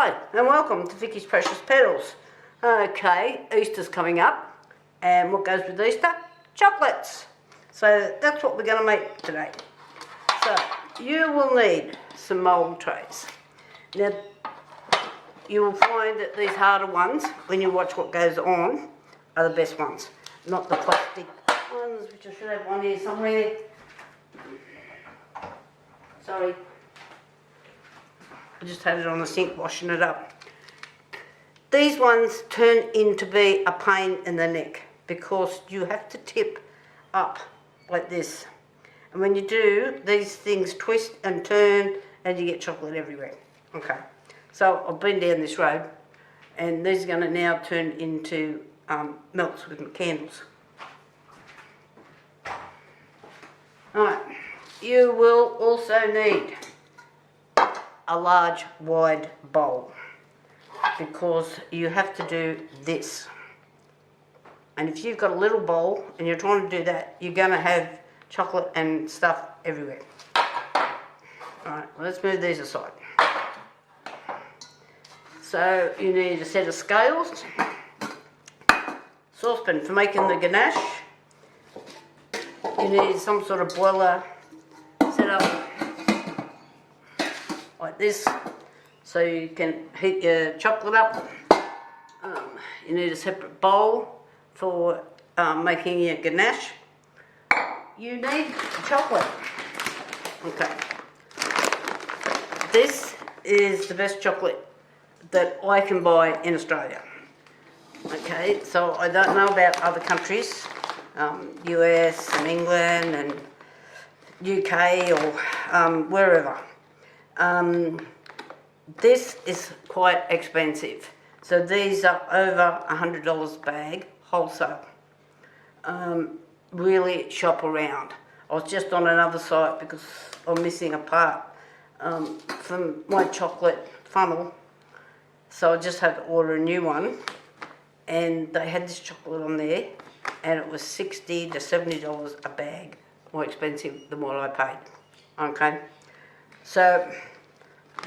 Hi and welcome to Vicky's Precious Petals. Okay, Easter's coming up, and what goes with Easter? Chocolates. So that's what we're going to make today. So you will need some mould trays. Now you will find that these harder ones, when you watch what goes on, are the best ones, not the plastic ones, which I should have one here somewhere. Sorry. I just had it on the sink washing it up. These ones turn into be a pain in the neck because you have to tip up like this. And when you do, these things twist and turn and you get chocolate everywhere. Okay, so I've been down this road and these are going to now turn into melts with my candles. Alright, you will also need a large wide bowl because you have to do this, and if you've got a little bowl and you're trying to do that, you're going to have chocolate and stuff everywhere. Alright, let's move these aside. So you need a set of scales, saucepan for making the ganache, you need some sort of boiler set up like this, so you can heat your chocolate up. You need a separate bowl for making your ganache. You need chocolate. Okay. This is the best chocolate that I can buy in Australia. Okay, so I don't know about other countries, US and England and UK or wherever. This is quite expensive, so these are over $100 a bag wholesale. Really shop around. I was just on another site because I'm missing a part from my chocolate funnel, so I just had to order a new one, and they had this chocolate on there and it was $60 to $70 a bag more expensive than what I paid. Okay, so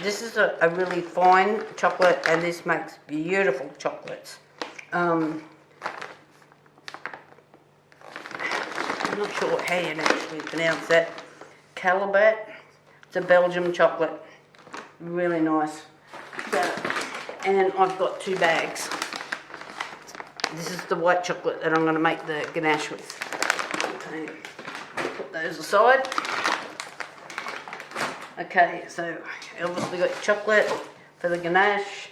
this is a really fine chocolate, and this makes beautiful chocolates. I'm not sure how you actually pronounce that. Callebaut. It's a Belgian chocolate. Really nice. So, and I've got 2 bags. This is the white chocolate that I'm going to make the ganache with. Okay, put those aside. Okay, so you obviously got your chocolate for the ganache.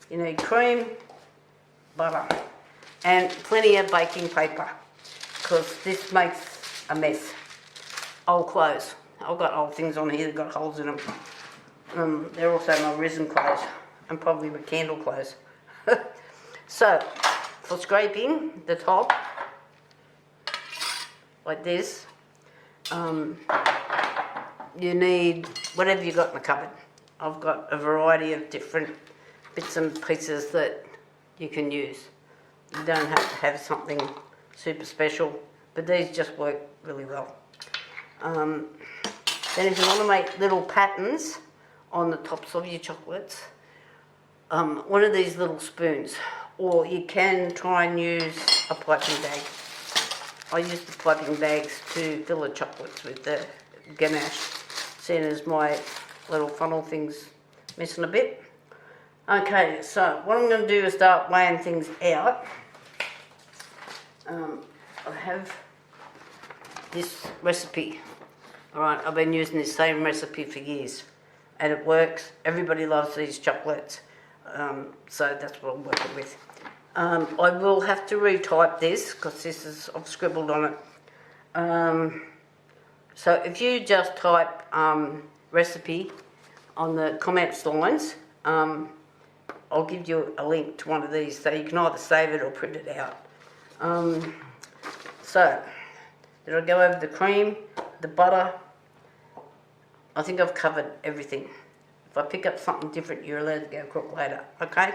You need cream, butter, and plenty of baking paper because this makes a mess. Old clothes. I've got old things on here that got holes in them. They're also my resin clothes and probably my candle clothes. So, for scraping the top, like this, you need whatever you got in the cupboard. I've got a variety of different bits and pieces that you can use. You don't have to have something super special, but these just work really well. Then if you want to make little patterns on the tops of your chocolates, one of these little spoons, or you can try and use a piping bag. I use the piping bags to fill the chocolates with the ganache, seeing as my little funnel thing's missing a bit. Okay, so what I'm going to do is start weighing things out. I have this recipe. Alright, I've been using this same recipe for years and it works. Everybody loves these chocolates, so that's what I'm working with. I will have to retype this because this is, I've scribbled on it. So if you just type recipe on the comments lines, I'll give you a link to one of these so you can either save it or print it out. So, did I go over the cream, the butter? I think I've covered everything. If I pick up something different, you're allowed to go cook later, okay?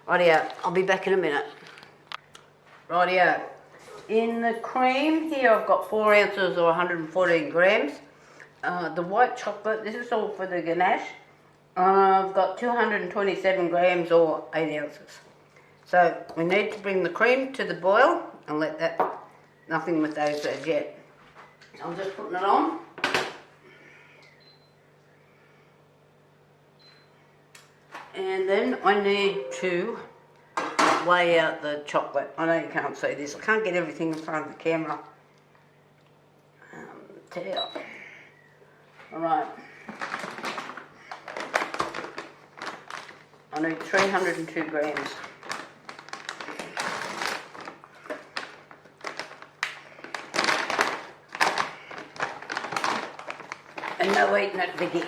Rightio, I'll be back in a minute. Rightio. In the cream here I've got 4 ounces or 114 grams. The white chocolate, this is all for the ganache, I've got 227 grams or 8 ounces. So we need to bring the cream to the boil and let that, nothing with those as yet. I'm just putting it on. And then I need to weigh out the chocolate. I know you can't see this. I can't get everything in front of the camera. Alright. I need 302 grams. And no eating it, Vicky.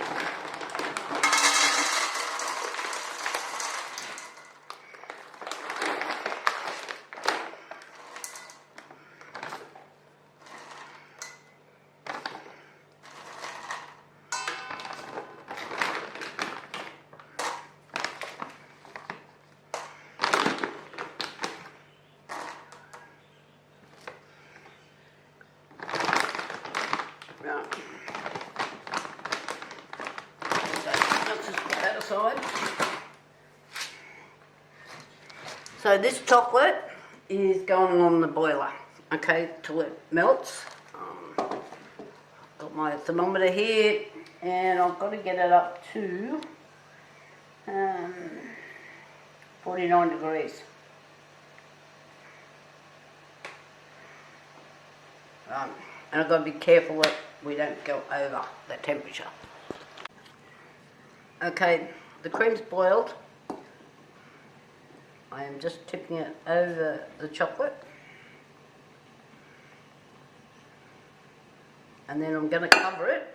So this chocolate is going on the boiler, okay, till it melts. Got my thermometer here, and I've got to get it up to 49 degrees. And I've got to be careful that we don't go over that temperature. Okay, the cream's boiled. I am just tipping it over the chocolate. And then I'm going to cover it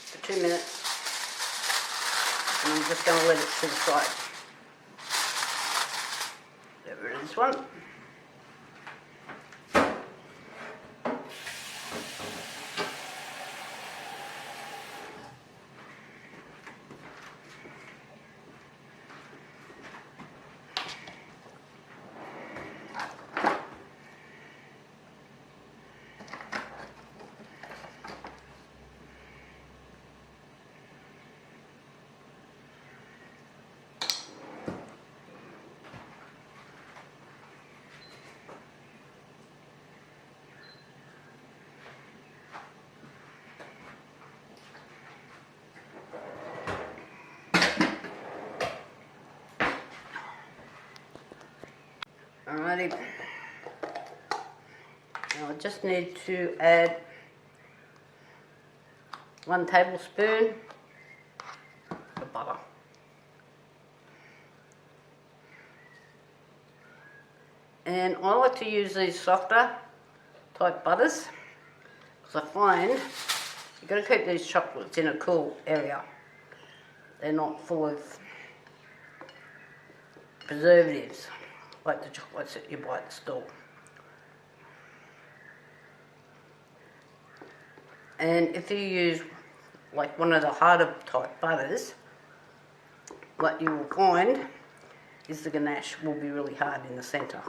for 2 minutes. And I'm just going to let it to the side. Get rid of this one. Alrighty, now I just need to add 1 tablespoon of butter. And I like to use these softer type butters because I find you've got to keep these chocolates in a cool area. They're not full of preservatives like the chocolates that you buy at the store. And if you use like one of the harder type butters, what you will find is the ganache will be really hard in the centre.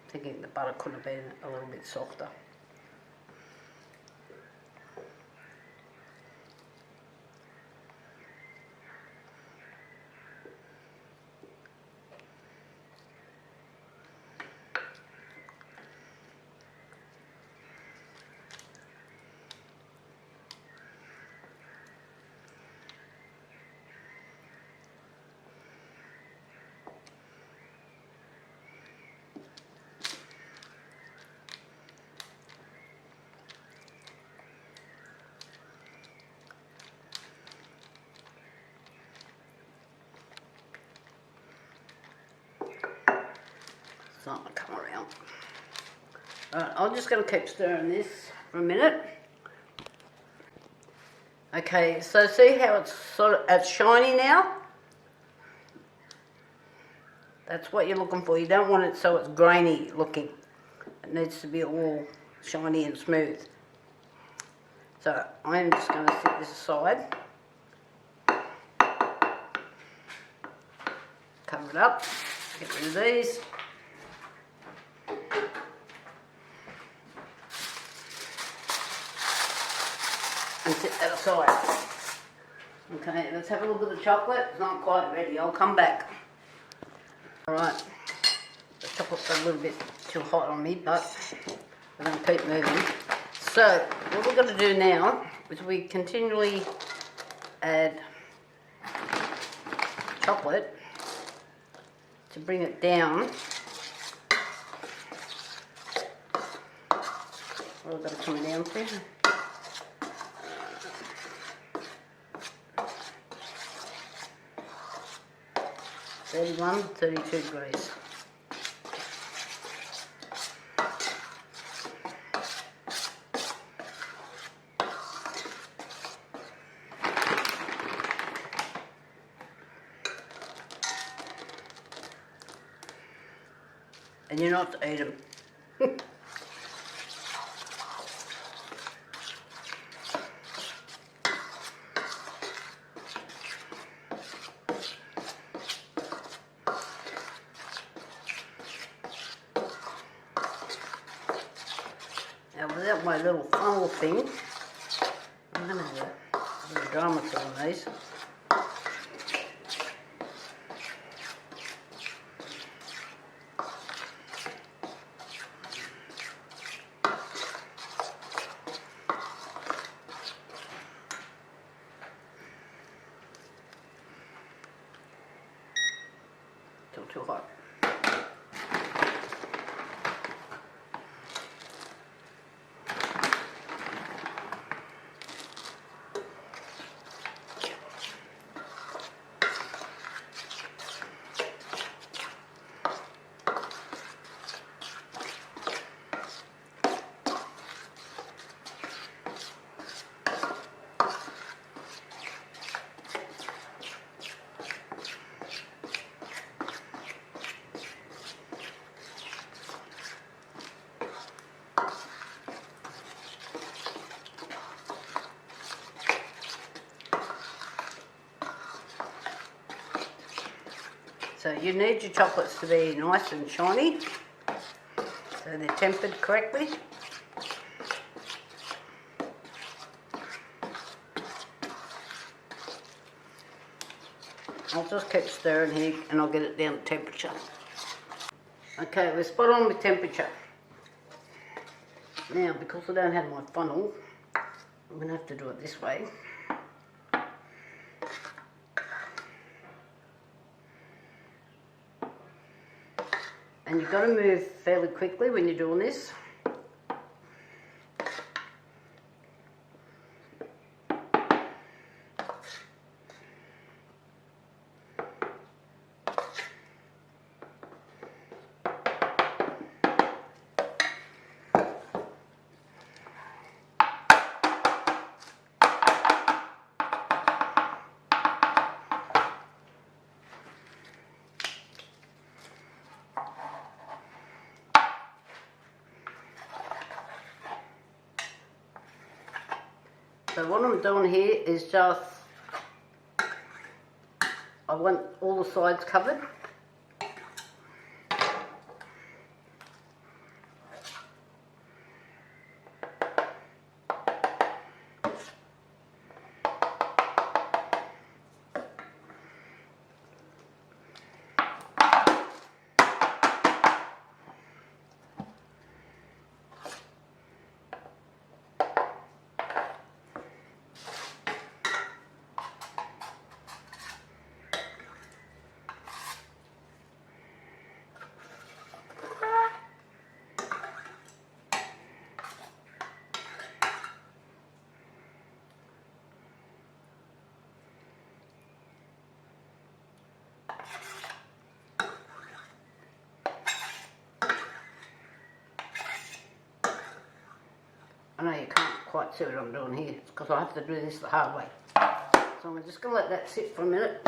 Thinking the butter could have been a little bit softer. I'm just going to keep stirring this for a minute. Okay, so see how it's shiny now? That's what you're looking for. You don't want it so it's grainy looking. It needs to be all shiny and smooth. So I'm just going to set this aside. Cover it up. Get rid of these. And set that aside. Okay, let's have a look at the chocolate. It's not quite ready. I'll come back. Alright, the chocolate's a little bit too hot on me, but we're going to keep moving. So, what we're going to do now is we continually add chocolate to bring it down. What have I got it coming down to? 31, 32 degrees. And you're not to eat them. Now without my little funnel thing, I'm going to have a little drama on these. Still too hot. So you need your chocolates to be nice and shiny, so they're tempered correctly. I'll just keep stirring here and I'll get it down to temperature. Okay, we're spot on with temperature. Now, because I don't have my funnel, I'm going to have to do it this way. And you've got to move fairly quickly when you're doing this. So what I'm doing here is just, I want all the sides covered. I know you can't quite see what I'm doing here because I have to do this the hard way. So I'm just going to let that sit for a minute.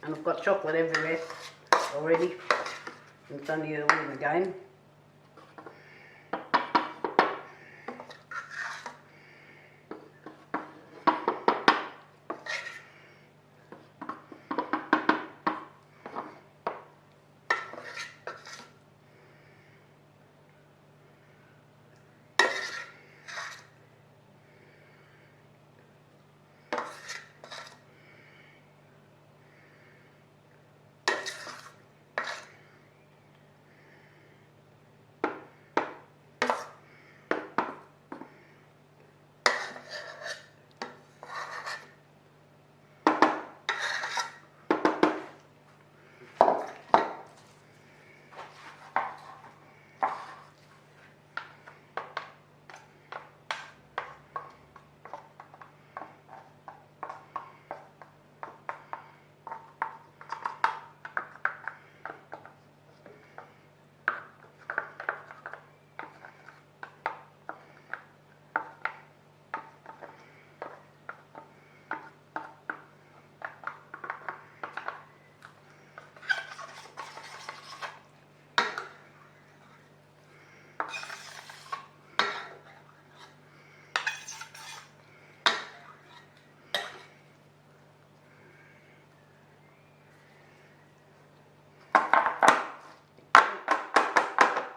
And I've got chocolate everywhere already. It's only early in the game.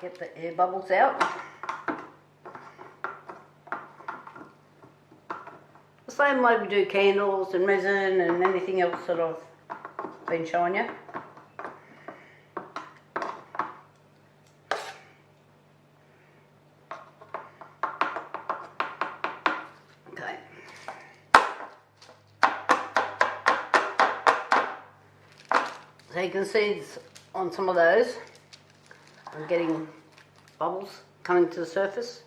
Get the air bubbles out. The same way we do candles and resin and anything else that I've been showing you. Okay. So you can see on some of those, I'm getting bubbles coming to the surface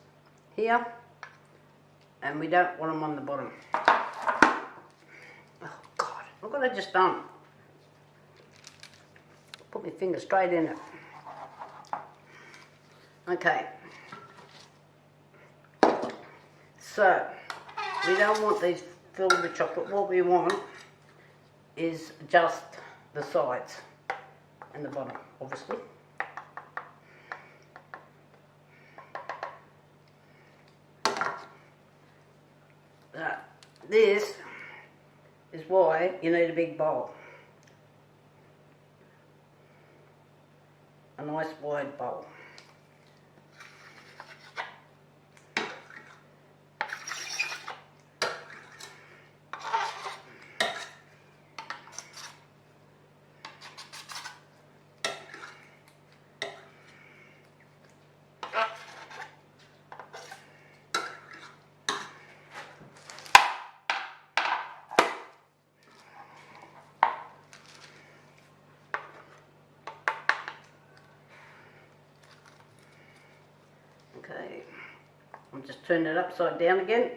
here, and we don't want them on the bottom. Oh God, look what I just done. Put my finger straight in it. Okay. So, we don't want these filled with chocolate. What we want is just the sides and the bottom, obviously. This is why you need a big bowl. A nice wide bowl. Okay, I'm just turning it upside down again.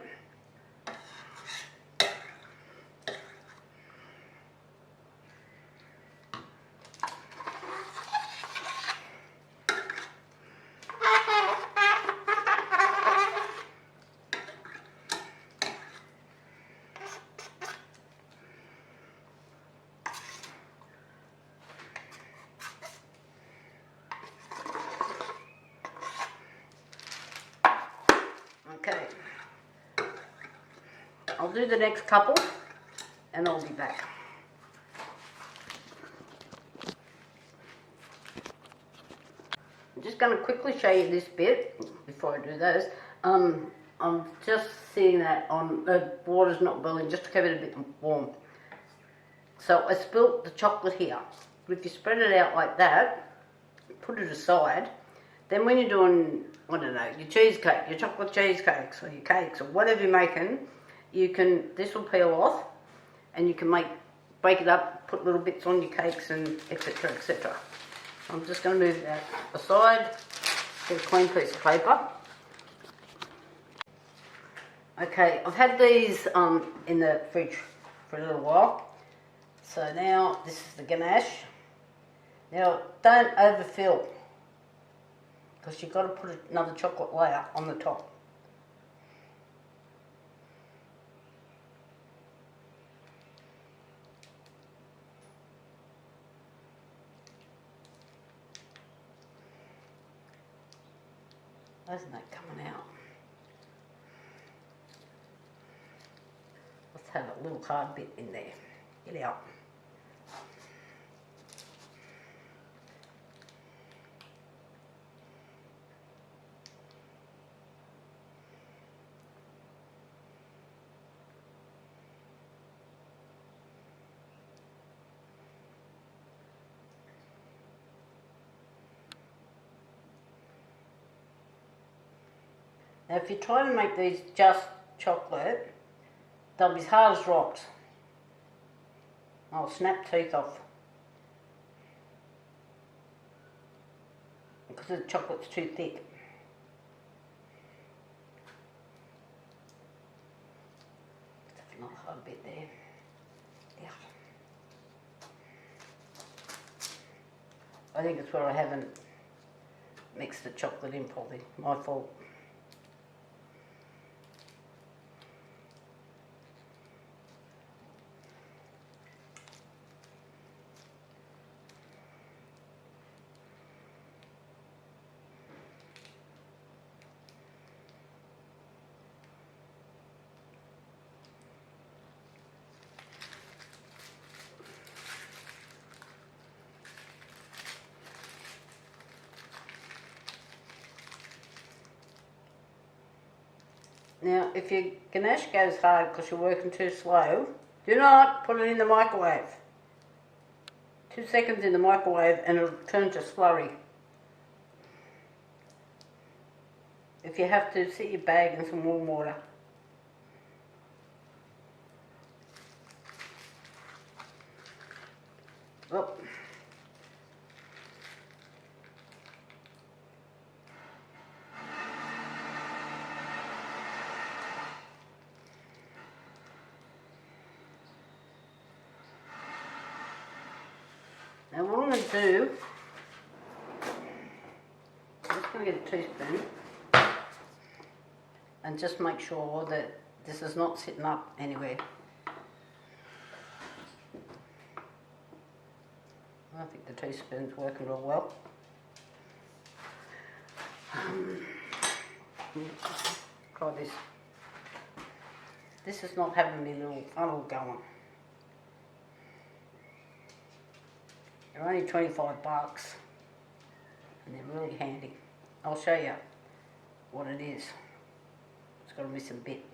Okay, I'll do the next couple and I'll be back. I'm just going to quickly show you this bit before I do those. I'm just seeing that on the water's not boiling, just to keep it a bit warm. So I spilt the chocolate here. But if you spread it out like that, put it aside, then when you're doing, I don't know, your cheesecake, your chocolate cheesecakes or your cakes or whatever you're making, you can, this will peel off and you can break it up, put little bits on your cakes and etc, etc. I'm just going to move that aside, get a clean piece of paper. Okay, I've had these in the fridge for a little while. So now this is the ganache. Now don't overfill, because you've got to put another chocolate layer on the top. Isn't that coming out? Let's have a little hard bit in there. Get out. Now if you try to make these just chocolate, they'll be as hard as rocks. I'll snap teeth off. Because the chocolate's too thick. Let's have another hard bit there. Yeah. I think it's where I haven't mixed the chocolate in probably. My fault. Now, if your ganache goes hard because you're working too slow, do not put it in the microwave. 2 seconds in the microwave and it'll turn to slurry. If you have to, sit your bag in some warm water. Oh. Now what I'm going to do, I'm just going to get a teaspoon and just make sure that this is not sitting up anywhere. I think the teaspoon's working real well. Try this. This is not having me little funnel going. They're only 25 bucks and they're really handy. I'll show you what it is. It's got a missing bit.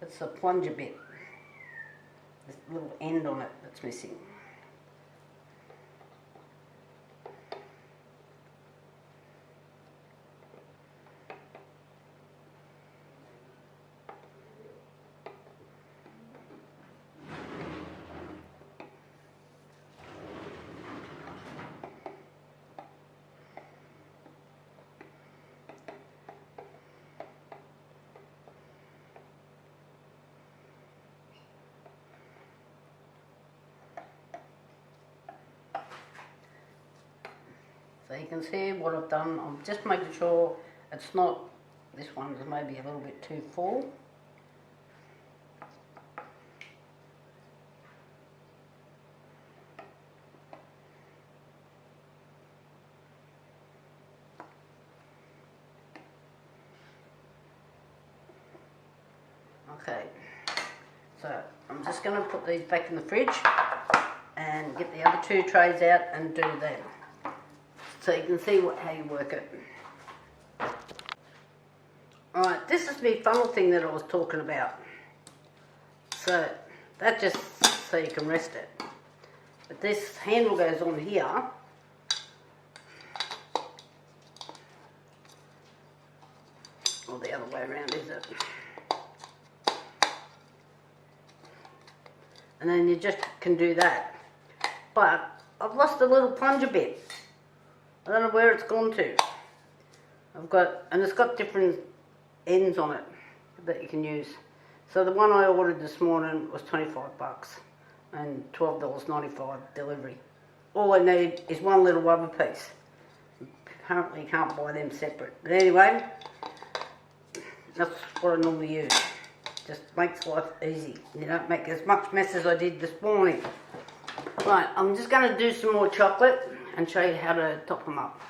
It's the plunger bit. This little end on it that's missing. So you can see what I've done. I'm just making sure it's not, this one is maybe a little bit too full. Okay, so I'm just going to put these back in the fridge and get the other 2 trays out and do that. So you can see how you work it. Alright, this is the funnel thing that I was talking about. So, that just so you can rest it. But this handle goes on here. Or the other way around, is it? And then you just can do that. But I've lost a little plunger bit. I don't know where it's gone to. And it's got different ends on it that you can use. So the one I ordered this morning was 25 bucks and $12.95 delivery. all I need is one little rubber piece. Apparently you can't buy them separate. But anyway, that's what I normally use. Just makes life easy. You don't make as much mess as I did this morning. Right, I'm just going to do some more chocolate and show you how to top them up.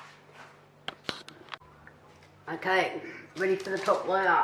Okay, ready for the top layer.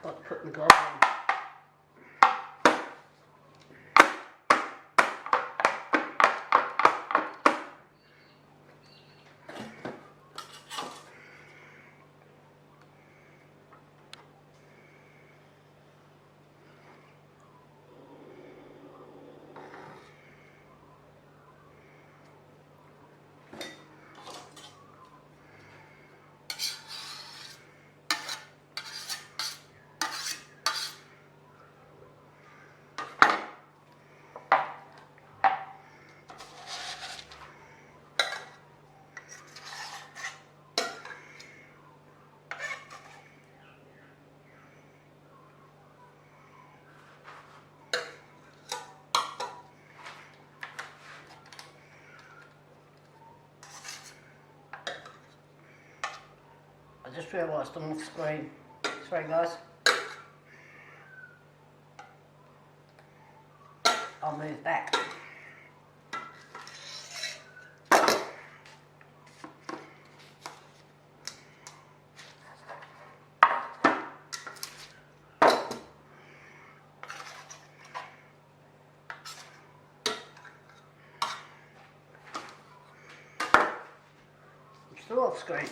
Like putting the glove on. I just realised I'm off screen. Sorry guys. I'll move back. I'm still off screen.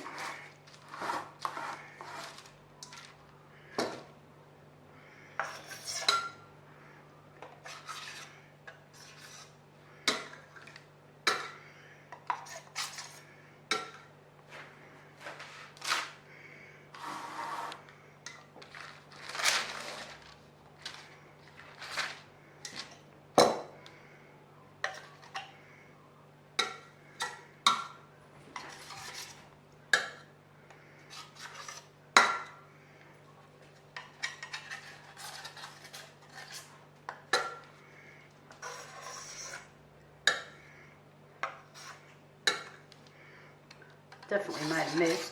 Definitely made a mess.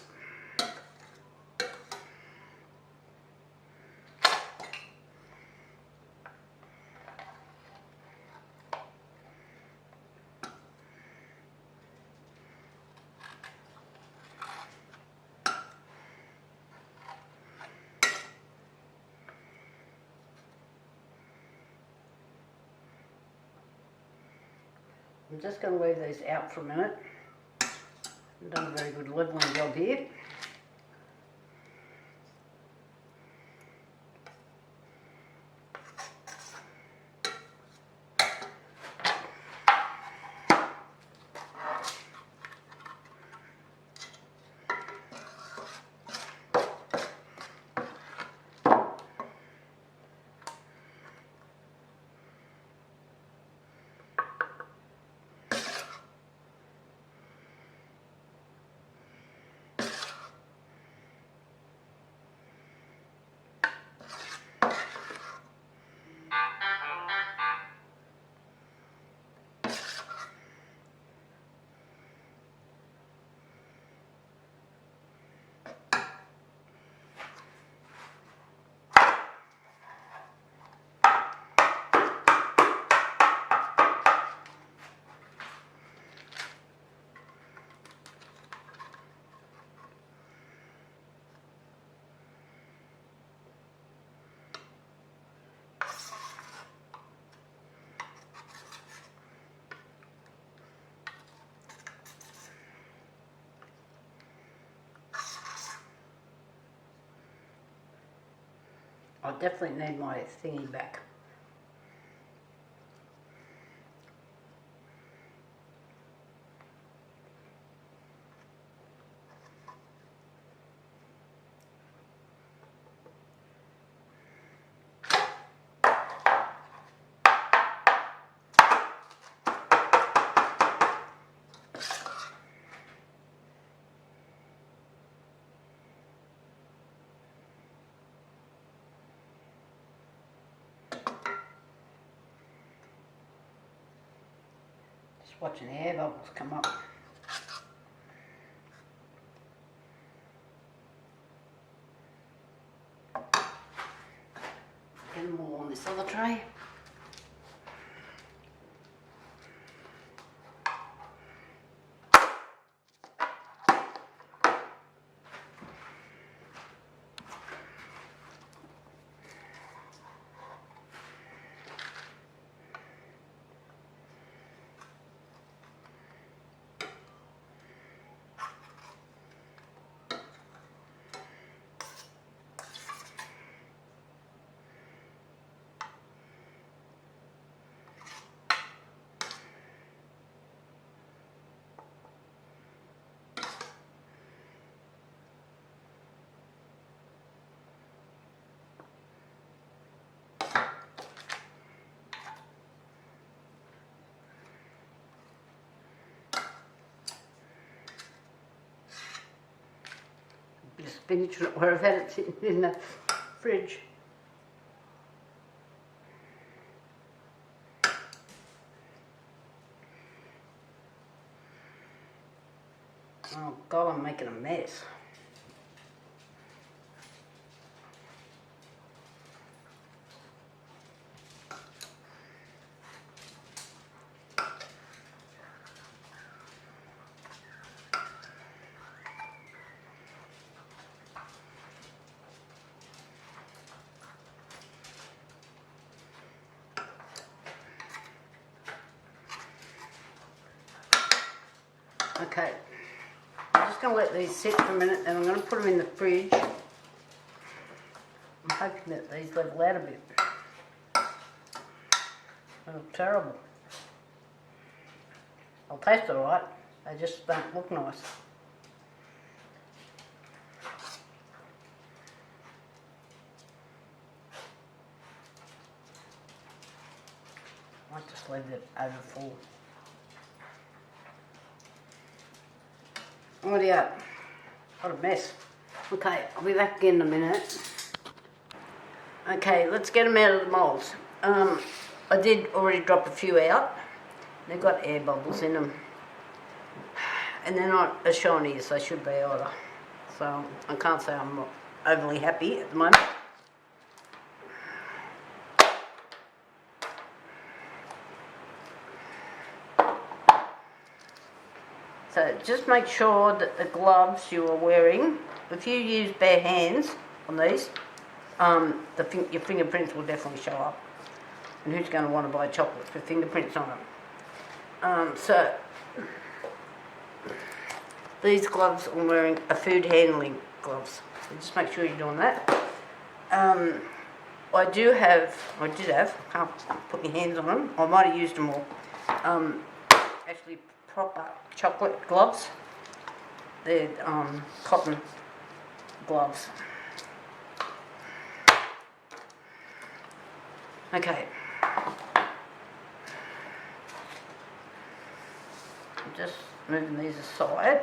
I'm just going to leave these out for a minute. I've done a very good leveling job here. definitely need my thingy back. Just watching the air bubbles come up. Get them all on this other tray. Bit of spinach where I've had it sitting in the fridge. Oh God, I'm making a mess. Okay, I'm just going to let these sit for a minute and I'm going to put them in the fridge. I'm hoping that these level out a bit. They look terrible. They'll taste alright, they just don't look nice. I might just leave it over full. Alrighty, what a mess. Okay, I'll be back again in a minute. Okay, let's get them out of the moulds. I did already drop a few out. They've got air bubbles in them. And they're not as shiny as they should be either. So I can't say I'm not overly happy at the moment. So just make sure that the gloves you are wearing, if you use bare hands on these, your fingerprints will definitely show up. And who's going to want to buy chocolates with fingerprints on them? So these gloves I'm wearing are food handling gloves. So just make sure you're doing that. I did have, can't put my hands on them. I might have used them all. Actually proper chocolate gloves. They're cotton gloves. Okay. I'm just moving these aside.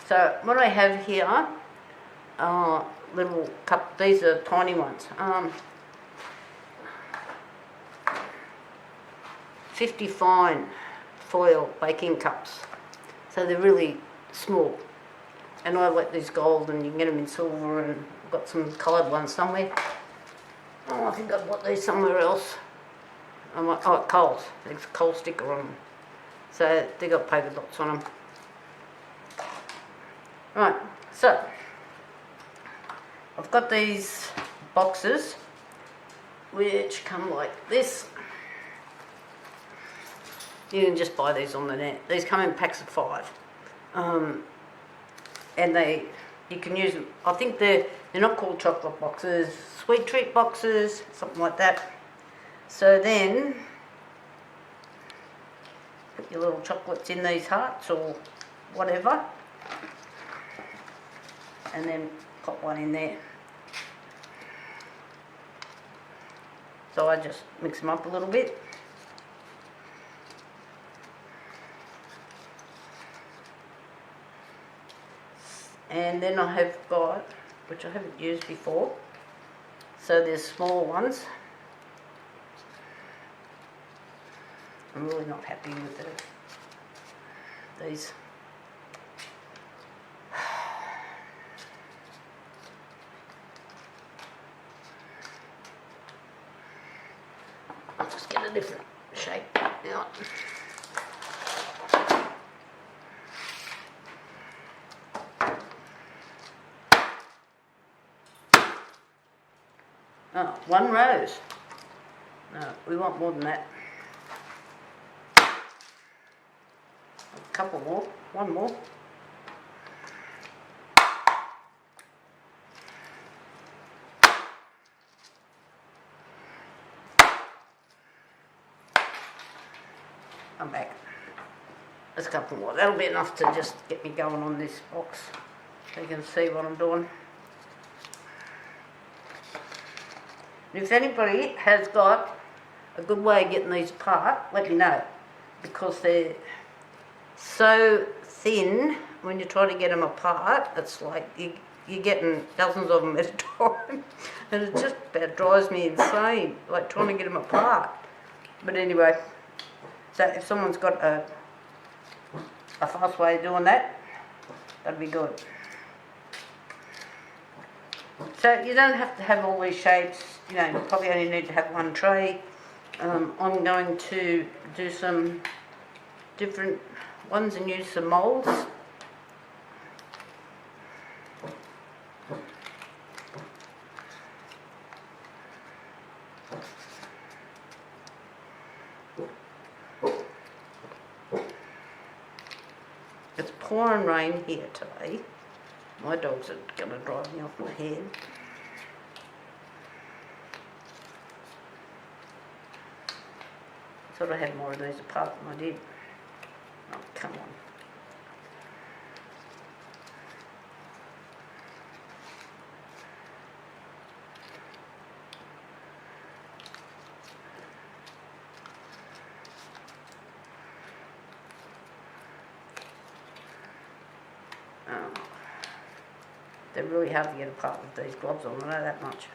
So what I have here are little cup. These are tiny ones. 50 fine foil baking cups. So they're really small. And I like these gold, and you can get them in silver, and I've got some coloured ones somewhere. Oh, I think I've got these somewhere else. Coles. There's a Coles sticker on them. So they got polka dots on them. Right, so I've got these boxes which come like this. You can just buy these on the net. These come in packs of 5. And they you can use them. I think they're not called chocolate boxes, sweet treat boxes, something like that. So then put your little chocolates in these hearts or whatever, and then pop one in there. So I just mix them up a little bit. And then I have got, which I haven't used before, so there's small ones. I'm really not happy with these. I'll just get a different shape now. Oh, one rose. No, we want more than that. A couple more, one more. I'm back. There's a couple more. That'll be enough to just get me going on this box, so you can see what I'm doing. And if anybody has got a good way of getting these apart, let me know, because they're so thin when you try to get them apart. It's like you're getting dozens of them at a time, and it just about drives me insane, like trying to get them apart. But anyway, so if someone's got a fast way of doing that, that'd be good. So you don't have to have all these shapes, you know, you probably only need to have one tray. I'm going to do some different ones and use some moulds. It's pouring rain here today. My dogs are going to drive me off my head. I thought I had more of these apart than I did. Oh, come on. They're really hard to get apart with these gloves on, I know that much.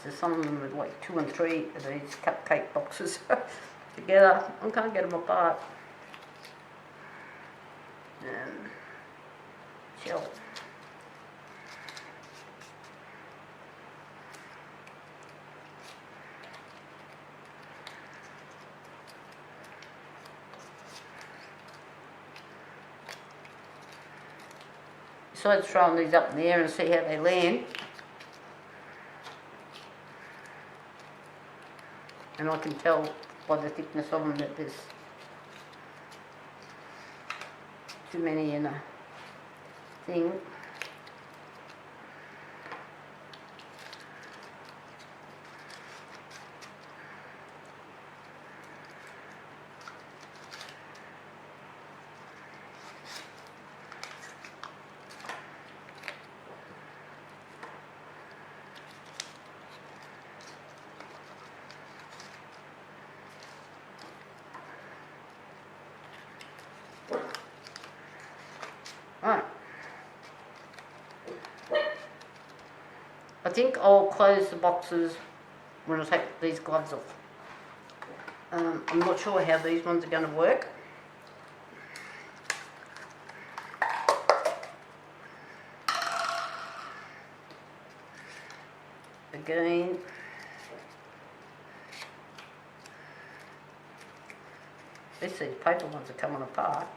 So some of them are like 2 and 3 of these cupcake boxes together. I can't get them apart. And chill. Besides throwing these up in the air and see how they land. And I can tell by the thickness of them that there's too many in a thing. Right. I think I'll close the boxes when I take these gloves off. I'm not sure how these ones are going to work. Again, these paper ones are coming apart.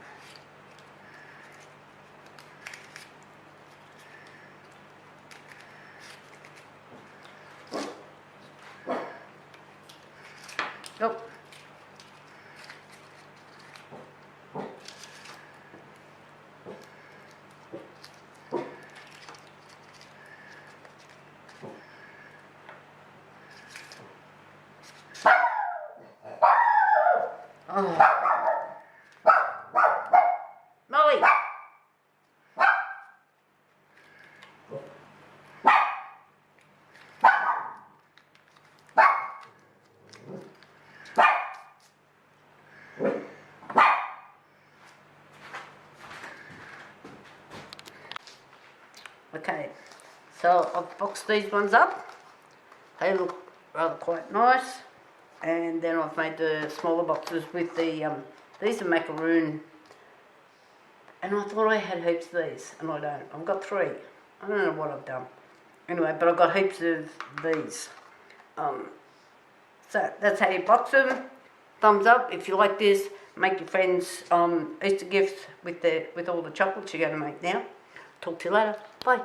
Nope. Oh. Molly! Okay, so I've boxed these ones up. They look rather quite nice. And then I've made the smaller boxes with the, these are macaroon. And I thought I had heaps of these, and I don't. I've got 3. I don't know what I've done. Anyway, but I've got heaps of these. So that's how you box them. Thumbs up if you like this. Make your friends Easter gifts with all the chocolates you're going to make now. Talk to you later. Bye.